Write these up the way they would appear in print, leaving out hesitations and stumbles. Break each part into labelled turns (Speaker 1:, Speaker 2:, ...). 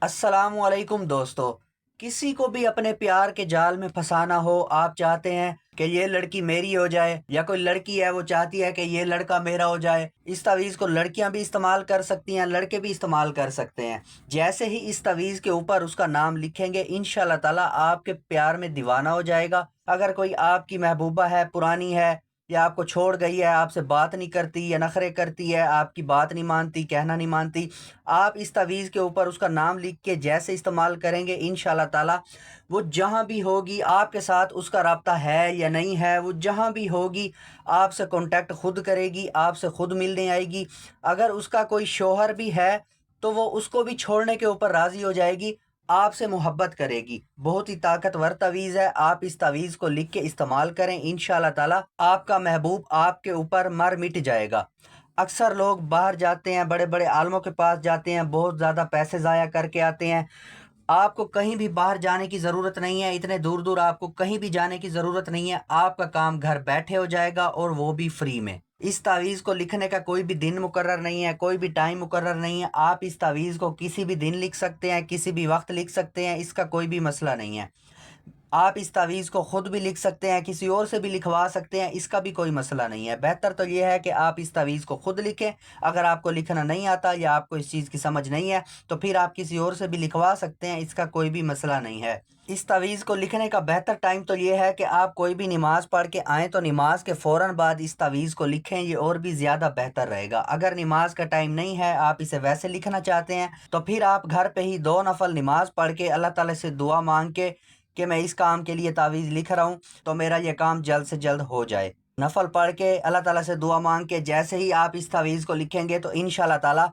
Speaker 1: अस्सलाम वालेकुम दोस्तों। किसी को भी अपने प्यार के जाल में फंसाना हो, आप चाहते हैं कि ये लड़की मेरी हो जाए, या कोई लड़की है वो चाहती है कि ये लड़का मेरा हो जाए। इस तवीज़ को लड़कियां भी इस्तेमाल कर सकती हैं, लड़के भी इस्तेमाल कर सकते हैं। जैसे ही इस तवीज़ के ऊपर उसका नाम लिखेंगे, इंशाल्लाह ताला आपके प्यार में दीवाना हो जाएगा। अगर कोई आपकी महबूबा है, पुरानी है, या आपको छोड़ गई है, आपसे बात नहीं करती या नखरे करती है, आपकी बात नहीं मानती, कहना नहीं मानती, आप इस तवीज़ के ऊपर उसका नाम लिख के जैसे इस्तेमाल करेंगे, इंशाल्लाह ताला वो जहाँ भी होगी आपके साथ उसका राब्ता है या नहीं है, वो जहाँ भी होगी आपसे कांटेक्ट खुद करेगी, आपसे खुद मिलने आएगी। अगर उसका कोई शौहर भी है तो वो उसको भी छोड़ने के ऊपर राज़ी हो जाएगी, आपसे मोहब्बत करेगी। बहुत ही ताकतवर तवीज़ है। आप इस तवीज़ को लिख के इस्तेमाल करें, इंशाल्लाह ताला आपका महबूब आपके ऊपर मर मिट जाएगा। अक्सर लोग बाहर जाते हैं, बड़े बड़े आलमों के पास जाते हैं, बहुत ज़्यादा पैसे ज़ाया करके आते हैं। आपको कहीं भी बाहर जाने की ज़रूरत नहीं है, इतने दूर दूर आपको कहीं भी जाने की ज़रूरत नहीं है। आपका काम घर बैठे हो जाएगा और वो भी फ्री में। इस तावीज़ को लिखने का कोई भी दिन मुकर्रर नहीं है, कोई भी टाइम मुकर्रर नहीं है। आप इस तावीज़ को किसी भी दिन लिख सकते हैं, किसी भी वक्त लिख सकते हैं, इसका कोई भी मसला नहीं है। आप इस तावीज़ को ख़ुद भी लिख सकते हैं, किसी और से भी लिखवा सकते हैं, इसका भी कोई मसला नहीं है। बेहतर तो ये है कि आप इस तावीज़ को ख़ुद लिखें। अगर आपको लिखना नहीं आता या आपको इस चीज़ की समझ नहीं है तो फिर आप किसी और से भी लिखवा सकते हैं, इसका कोई भी मसला नहीं है। इस तावीज़ को लिखने का बेहतर टाइम तो ये है कि आप कोई भी नमाज़ पढ़ के आएँ तो नमाज के फ़ौरन बाद इस तावीज़ को लिखें, ये और भी ज़्यादा बेहतर रहेगा। अगर नमाज का टाइम नहीं है, आप इसे वैसे लिखना चाहते हैं, तो फिर आप घर पे ही 2 नफल नमाज पढ़ के अल्लाह ताला से दुआ मांग के कि मैं इस काम के लिए तावीज़ लिख रहा हूँ तो मेरा ये काम जल्द से जल्द हो जाए। नफल पढ़ के अल्लाह ताला से दुआ मांग के जैसे ही आप इस तावीज़ को लिखेंगे तो इंशाल्लाह ताला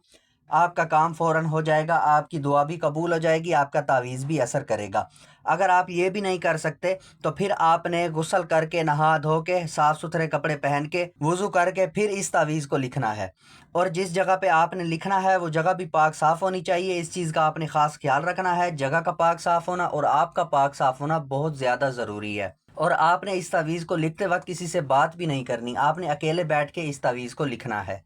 Speaker 1: आपका काम फ़ौरन हो जाएगा, आपकी दुआ भी कबूल हो जाएगी, आपका तावीज़ भी असर करेगा। अगर आप ये भी नहीं कर सकते तो फिर आपने गुस्ल करके, नहा धो के, साफ़ सुथरे कपड़े पहन के, वज़ू करके फिर इस तावीज़ को लिखना है। और जिस जगह पे आपने लिखना है वो जगह भी पाक साफ़ होनी चाहिए। इस चीज़ का आपने ख़ास ख्याल रखना है, जगह का पाक साफ़ होना और आपका पाक साफ़ होना बहुत ज़्यादा ज़रूरी है। और आपने इस तावीज़ को लिखते वक्त किसी से बात भी नहीं करनी, आपने अकेले बैठ के इस तावीज़ को लिखना है।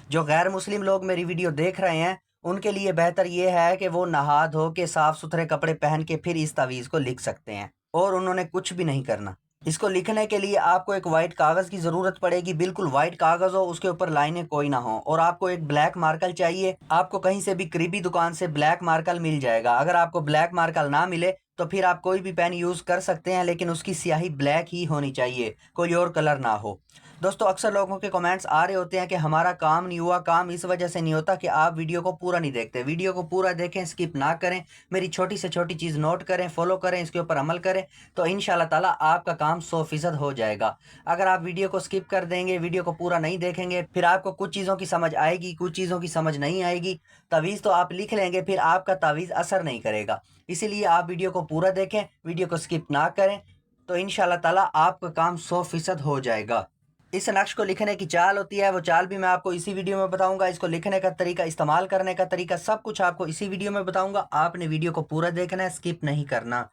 Speaker 1: जो गैर मुस्लिम लोग मेरी वीडियो देख रहे हैं उनके लिए बेहतर ये है कि वो नहा धो के साफ़ सुथरे कपड़े पहन के फिर इस तावीज़ को लिख सकते हैं, और उन्होंने कुछ भी नहीं करना। इसको लिखने के लिए आपको एक वाइट कागज़ की ज़रूरत पड़ेगी, बिल्कुल वाइट कागज़ हो, उसके ऊपर लाइनें कोई ना हो, और आपको एक ब्लैक मार्कर चाहिए। आपको कहीं से भी करीबी दुकान से ब्लैक मार्कर मिल जाएगा। अगर आपको ब्लैक मार्कर ना मिले तो फिर आप कोई भी पेन यूज़ कर सकते हैं, लेकिन उसकी स्याही ब्लैक ही होनी चाहिए, कोई और कलर ना हो। दोस्तों, अक्सर लोगों के कमेंट्स आ रहे होते हैं कि हमारा काम नहीं हुआ। काम इस वजह से नहीं होता कि आप वीडियो को पूरा नहीं देखते। वीडियो को पूरा देखें, स्किप ना करें, मेरी छोटी से छोटी चीज़ नोट करें, फॉलो करें, इसके ऊपर अमल करें, तो इंशाल्लाह ताला आपका काम 100% हो जाएगा। अगर आप वीडियो को स्किप कर देंगे, वीडियो को पूरा नहीं देखेंगे, फिर आपको कुछ चीज़ों की समझ आएगी, कुछ चीज़ों की समझ नहीं आएगी। तावीज़ तो आप लिख लेंगे, फिर आपका तावीज़ असर नहीं करेगा। इसीलिए आप वीडियो को पूरा देखें, वीडियो को स्किप ना करें, तो इंशाल्लाह ताला आपका काम 100% हो जाएगा। इस नक्श को लिखने की चाल होती है, वो चाल भी मैं आपको इसी वीडियो में बताऊंगा। इसको लिखने का तरीका, इस्तेमाल करने का तरीका, सब कुछ आपको इसी वीडियो में बताऊंगा। आपने वीडियो को पूरा देखना है, स्किप नहीं करना।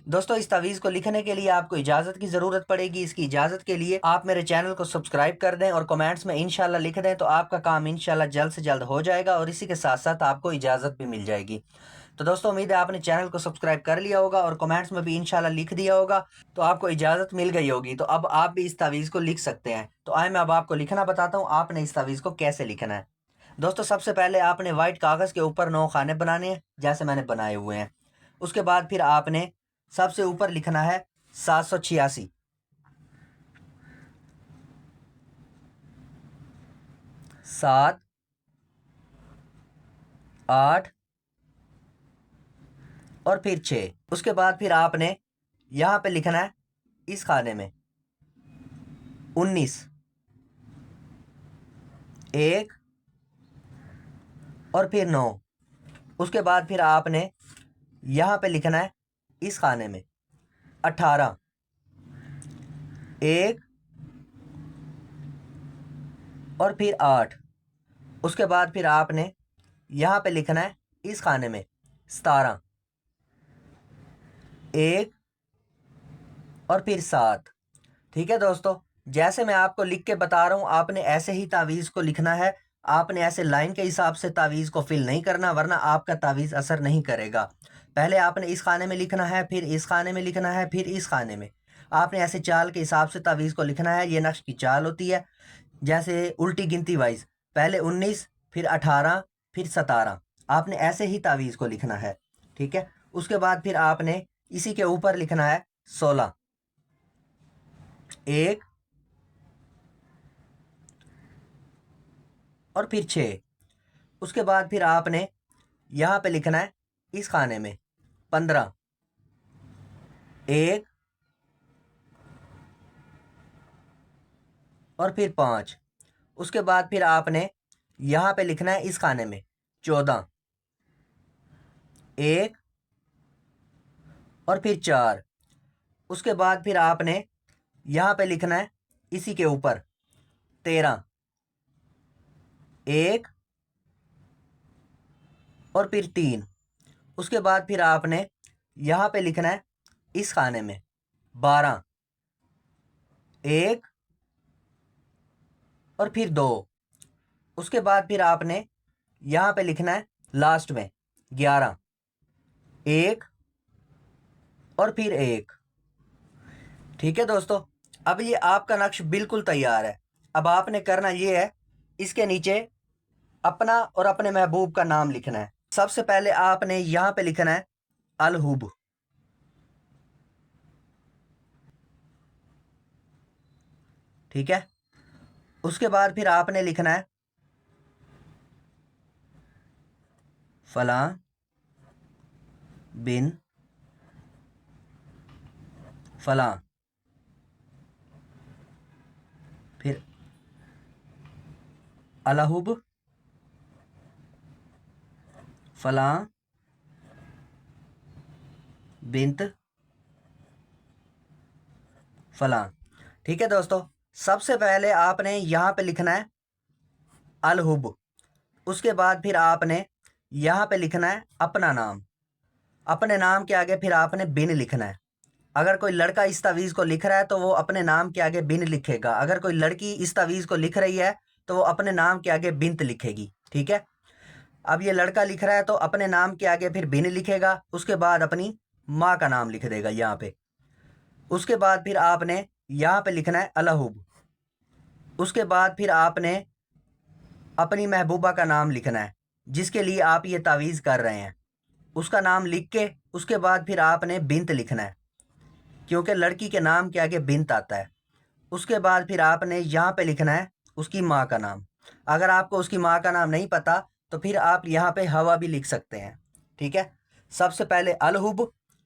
Speaker 1: दोस्तों, इस तावीज़ को लिखने के लिए आपको इजाज़त की ज़रूरत पड़ेगी। इसकी इजाज़त के लिए आप मेरे चैनल को सब्सक्राइब कर दें और कमेंट्स में इंशाल्लाह लिख दें, तो आपका काम इंशाल्लाह जल्द से जल्द हो जाएगा, और इसी के साथ साथ आपको इजाज़त भी मिल जाएगी। तो दोस्तों, उम्मीद है आपने चैनल को सब्सक्राइब कर लिया होगा और कमेंट्स में भी इंशाल्लाह लिख दिया होगा, तो आपको इजाज़त मिल गई होगी। तो अब आप भी इस तावीज़ को लिख सकते हैं। तो आए मैं अब आपको लिखना बताता हूँ, आपने इस तावीज़ को कैसे लिखना है। दोस्तों, सबसे पहले आपने वाइट कागज़ के ऊपर 9 खाने बनाने हैं, जैसे मैंने बनाए हुए हैं। उसके बाद फिर आपने सबसे ऊपर लिखना है 786, 7, 8 और फिर 6। उसके बाद फिर आपने यहाँ पे लिखना है इस खाने में 19, 1 और फिर 9। उसके बाद फिर आपने यहाँ पे लिखना है इस खाने में 18, 1 और फिर 8। उसके बाद फिर आपने यहाँ पे लिखना है इस खाने में 17, 1 और फिर 7। ठीक है दोस्तों, जैसे मैं आपको लिख के बता रहा हूँ, आपने ऐसे ही तावीज़ को लिखना है। آپ نے ایسے لائن کے حساب سے تعویذ کو فل نہیں کرنا، ورنہ آپ کا تعویذ اثر نہیں کرے گا۔ پہلے آپ نے اس خانے میں لکھنا ہے، پھر اس خانے میں لکھنا ہے، پھر اس خانے میں۔ آپ نے ایسے چال کے حساب سے تعویذ کو لکھنا ہے۔ یہ نقش کی چال ہوتی ہے، جیسے الٹی گنتی وائز، پہلے 19، پھر 18، پھر 17۔ آپ نے ایسے ہی تعویذ کو لکھنا ہے، ٹھیک ہے۔ اس کے بعد پھر آپ نے اسی کے اوپر لکھنا ہے 16، 1 اور پھر 6۔ اس کے بعد پھر آپ نے یہاں پہ لکھنا ہے اس خانے میں 15، 1 اور پھر 5۔ اس کے بعد پھر آپ نے یہاں پہ لکھنا ہے اس خانے میں 14، 1 اور پھر 4۔ اس کے بعد پھر آپ نے یہاں پہ لکھنا ہے اسی کے اوپر 13، 1 اور پھر 3۔ اس کے بعد پھر آپ نے یہاں پہ لکھنا ہے اس خانے میں 12، 1 اور پھر 2۔ اس کے بعد پھر آپ نے یہاں پہ لکھنا ہے لاسٹ میں 11، 1 اور پھر 1۔ ٹھیک ہے دوستو، اب یہ آپ کا نقش بالکل تیار ہے۔ اب آپ نے کرنا یہ ہے، اس کے نیچے اپنا اور اپنے محبوب کا نام لکھنا ہے۔ سب سے پہلے آپ نے یہاں پہ لکھنا ہے الحب، ٹھیک ہے۔ اس کے بعد پھر آپ نے لکھنا ہے فلاں بن فلاں، پھر الحب فلاں بنت فلاں، ٹھیک ہے دوستو۔ سب سے پہلے آپ نے یہاں پہ لکھنا ہے الحب۔ اس کے بعد پھر آپ نے یہاں پہ لکھنا ہے اپنا نام۔ اپنے نام کے آگے پھر آپ نے بن لکھنا ہے۔ اگر کوئی لڑکا اس تعویذ کو لکھ رہا ہے تو وہ اپنے نام کے آگے بن لکھے گا، اگر کوئی لڑکی اس تعویذ کو لکھ رہی ہے تو وہ اپنے نام کے آگے بنت لکھے گی، ٹھیک ہے۔ اب یہ لڑکا لکھ رہا ہے تو اپنے نام کے آگے پھر بن لکھے گا، اس کے بعد اپنی ماں کا نام لکھ دے گا یہاں پہ۔ اس کے بعد پھر آپ نے یہاں پہ لکھنا ہے الحب۔ اس کے بعد پھر آپ نے اپنی محبوبہ کا نام لکھنا ہے، جس کے لیے آپ یہ تعویذ کر رہے ہیں۔ اس کا نام لکھ کے اس کے بعد پھر آپ نے بنت لکھنا ہے، کیونکہ لڑکی کے نام کے آگے بنت آتا ہے۔ اس کے بعد پھر آپ نے یہاں پہ لکھنا ہے اس کی ماں کا نام۔ اگر آپ کو اس کی ماں کا نام نہیں پتا تو پھر آپ یہاں پہ ہوا بھی لکھ سکتے ہیں، ٹھیک ہے۔ سب سے پہلے الحب،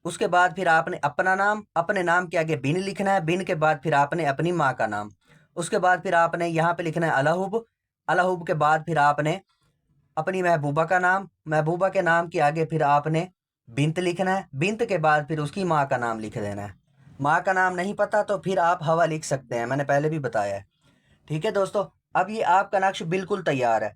Speaker 1: اس کے بعد پھر آپ نے اپنا نام، اپنے نام کے آگے بن لکھنا ہے، بن کے بعد پھر آپ نے اپنی ماں کا نام۔ اس کے بعد پھر آپ نے یہاں پہ لکھنا ہے الحب۔ الحب کے بعد پھر آپ نے اپنی محبوبہ کا نام، محبوبہ کے نام کے آگے پھر آپ نے بنت لکھنا ہے، بنت کے بعد پھر اس کی ماں کا نام لکھ دینا ہے۔ ماں کا نام نہیں پتا تو پھر آپ ہوا لکھ سکتے ہیں، میں نے پہلے بھی بتایا ہے، ٹھیک ہے دوستو۔ اب یہ آپ کا نقش بالکل تیار ہے۔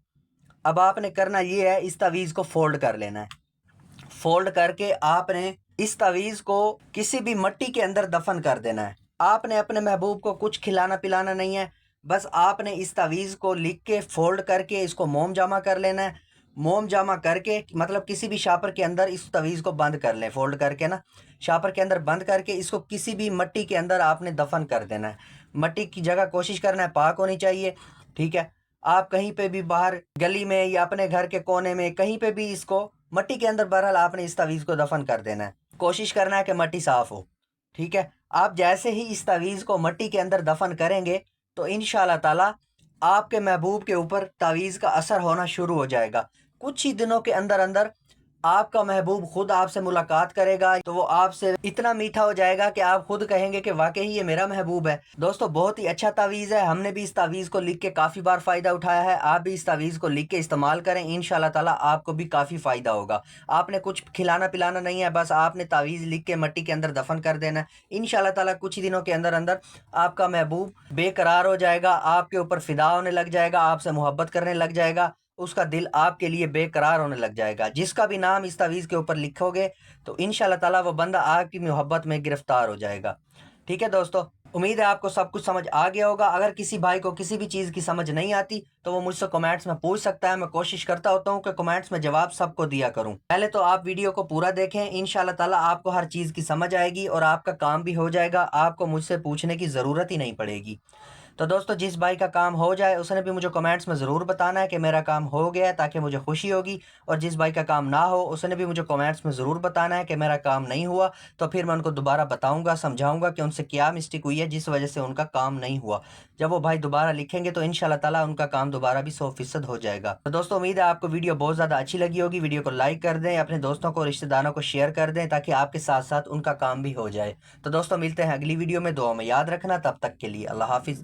Speaker 1: اب آپ نے کرنا یہ ہے، اس تعویذ کو فولڈ کر لینا ہے۔ فولڈ کر کے آپ نے اس تعویذ کو کسی بھی مٹی کے اندر دفن کر دینا ہے۔ آپ نے اپنے محبوب کو کچھ کھلانا پلانا نہیں ہے، بس آپ نے اس تعویذ کو لکھ کے فولڈ کر کے اس کو موم جامع کر لینا ہے۔ موم جامع کر کے مطلب کسی بھی شاپر کے اندر اس تعویذ کو بند کر لیں، فولڈ کر کے نا شاپر کے اندر بند کر کے اس کو کسی بھی مٹی کے اندر آپ نے دفن کر دینا ہے۔ مٹی کی جگہ کوشش کرنا ہے پاک ہونی چاہیے، ٹھیک ہے۔ آپ کہیں پہ بھی باہر گلی میں یا اپنے گھر کے کونے میں کہیں پہ بھی اس کو مٹی کے اندر بہرحال آپ نے اس تعویذ کو دفن کر دینا ہے۔ کوشش کرنا ہے کہ مٹی صاف ہو، ٹھیک ہے۔ آپ جیسے ہی اس تعویذ کو مٹی کے اندر دفن کریں گے تو انشاءاللہ تعالی آپ کے محبوب کے اوپر تعویذ کا اثر ہونا شروع ہو جائے گا۔ کچھ ہی دنوں کے اندر اندر آپ کا محبوب خود آپ سے ملاقات کرے گا تو وہ آپ سے اتنا میٹھا ہو جائے گا کہ آپ خود کہیں گے کہ واقعی یہ میرا محبوب ہے۔ دوستو بہت ہی اچھا تعویذ ہے، ہم نے بھی اس تعویذ کو لکھ کے کافی بار فائدہ اٹھایا ہے۔ آپ بھی اس تعویذ کو لکھ کے استعمال کریں، انشاءاللہ تعالیٰ آپ کو بھی کافی فائدہ ہوگا۔ آپ نے کچھ کھلانا پلانا نہیں ہے، بس آپ نے تعویذ لکھ کے مٹی کے اندر دفن کر دینا ہے۔ انشاءاللہ تعالیٰ کچھ ہی دنوں کے اندر اندر آپ کا محبوب بے قرار ہو جائے گا، آپ کے اوپر فدا ہونے لگ جائے گا، آپ سے محبت کرنے لگ جائے گا، اس کا دل آپ کے لیے بے قرار ہونے لگ جائے گا۔ جس کا بھی نام اس تعویذ کے اوپر لکھو گے تو انشاءاللہ تعالیٰ وہ بندہ آپ کی محبت میں گرفتار ہو جائے گا، ٹھیک ہے دوستو۔ امید ہے آپ کو سب کچھ سمجھ آ گیا ہوگا. اگر کسی بھائی کو کسی بھی چیز کی سمجھ نہیں آتی تو وہ مجھ سے کمنٹس میں پوچھ سکتا ہے. میں کوشش کرتا ہوتا ہوں کہ کمنٹس میں جواب سب کو دیا کروں. پہلے تو آپ ویڈیو کو پورا دیکھیں, انشاءاللہ تعالیٰ آپ کو ہر چیز کی سمجھ آئے گی اور آپ کا کام بھی ہو جائے گا. آپ کو مجھ سے پوچھنے کی ضرورت ہی نہیں پڑے گی. تو دوستو جس بھائی کا کام ہو جائے اس نے بھی مجھے کمنٹس میں ضرور بتانا ہے کہ میرا کام ہو گیا ہے, تاکہ مجھے خوشی ہوگی. اور جس بھائی کا کام نہ ہو اس نے بھی مجھے کمنٹس میں ضرور بتانا ہے کہ میرا کام نہیں ہوا, تو پھر میں ان کو دوبارہ بتاؤں گا, سمجھاؤں گا کہ ان سے کیا مسٹیک ہوئی ہے جس وجہ سے ان کا کام نہیں ہوا. جب وہ بھائی دوبارہ لکھیں گے تو انشاءاللہ تعالیٰ ان کا کام دوبارہ بھی 100% ہو جائے گا. تو دوستو امید ہے آپ کو ویڈیو بہت زیادہ اچھی لگی ہوگی. ویڈیو کو لائک کر دیں, اپنے دوستوں کو رشتہ داروں کو شیئر کر دیں تاکہ آپ کے ساتھ ساتھ ان کا کام بھی ہو جائے. تو دوستو ملتے ہیں اگلی ویڈیو میں, دعا میں یاد رکھنا. تب تک کے لیے اللہ حافظ.